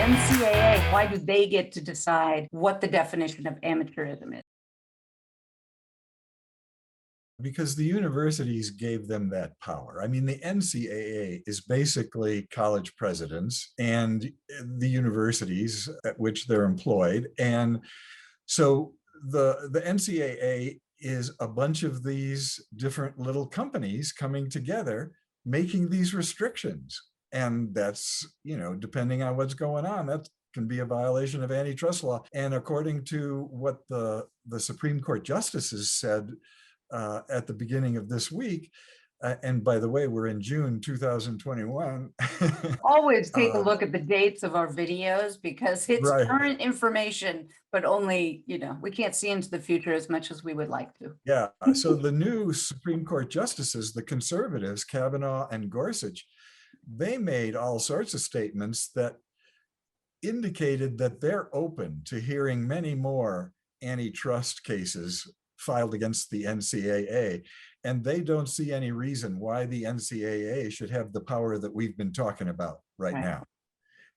NCAA, why do they get to decide what the definition of amateurism is? Because the universities gave them that power. I mean, the NCAA is basically college presidents and the universities at which they're employed. And so the NCAA is a bunch of these different little companies coming together, making these restrictions. And that's, depending on what's going on, that can be a violation of antitrust law. And according to what the Supreme Court justices said at the beginning of this week, and by the way, we're in June 2021. Always take a look at the dates of our videos because it's Right. current information, but only, we can't see into the future as much as we would like to. Yeah. So the new Supreme Court justices, the conservatives, Kavanaugh and Gorsuch, they made all sorts of statements that indicated that they're open to hearing many more antitrust cases filed against the NCAA, and they don't see any reason why the NCAA should have the power that we've been talking about right now.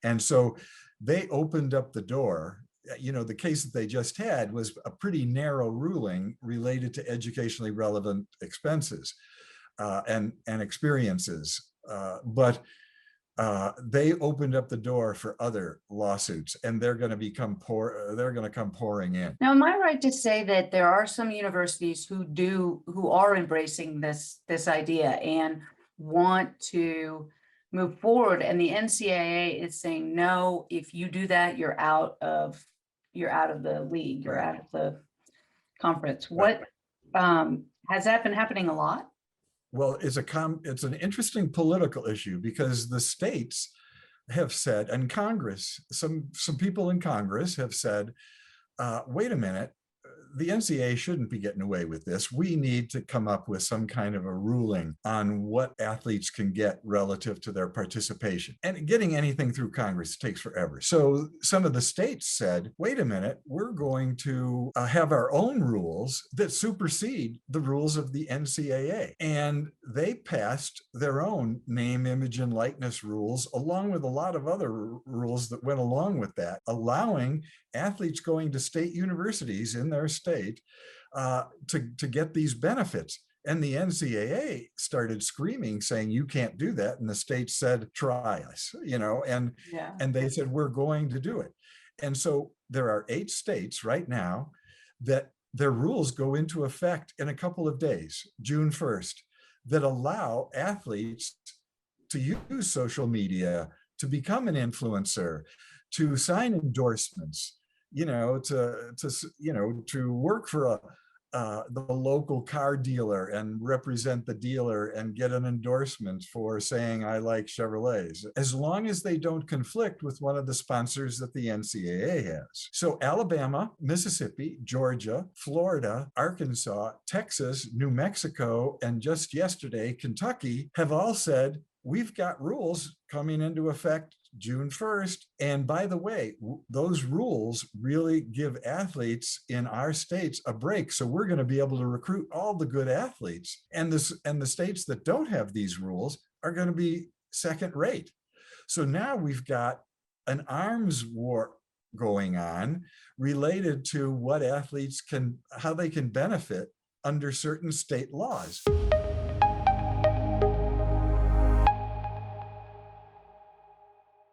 And so they opened up the door. The case that they just had was a pretty narrow ruling related to educationally relevant expenses and experiences, but they opened up the door for other lawsuits, and they're going to come pouring in. Now, am I right to say that there are some universities who are embracing this idea and want to move forward, and the NCAA is saying, no, if you do that, you're out of the league, you're out of the conference. What has that been happening a lot? Well, it's an interesting political issue because the states have said, and Congress, some people in Congress have said, wait a minute, the NCAA shouldn't be getting away with this. We need to come up with some kind of a ruling on what athletes can get relative to their participation. And getting anything through Congress takes forever. So some of the states said, wait a minute, we're going to have our own rules that supersede the rules of the NCAA. And they passed their own name, image, and likeness rules, along with a lot of other rules that went along with that, allowing athletes going to state universities in their state to get these benefits. And the NCAA started screaming, saying, you can't do that. And the state said, try us, and they said, we're going to do it. And so there are 8 states right now that their rules go into effect in a couple of days, June 1st, that allow athletes to use social media, to become an influencer, to sign endorsements, to work for the local car dealer and represent the dealer and get an endorsement for saying, I like Chevrolets, as long as they don't conflict with one of the sponsors that the NCAA has. So Alabama, Mississippi, Georgia, Florida, Arkansas, Texas, New Mexico, and just yesterday, Kentucky have all said, we've got rules coming into effect June 1st. And by the way, those rules really give athletes in our states a break. So we're going to be able to recruit all the good athletes. And the states that don't have these rules are going to be second rate. So now we've got an arms war going on related to what athletes how they can benefit under certain state laws.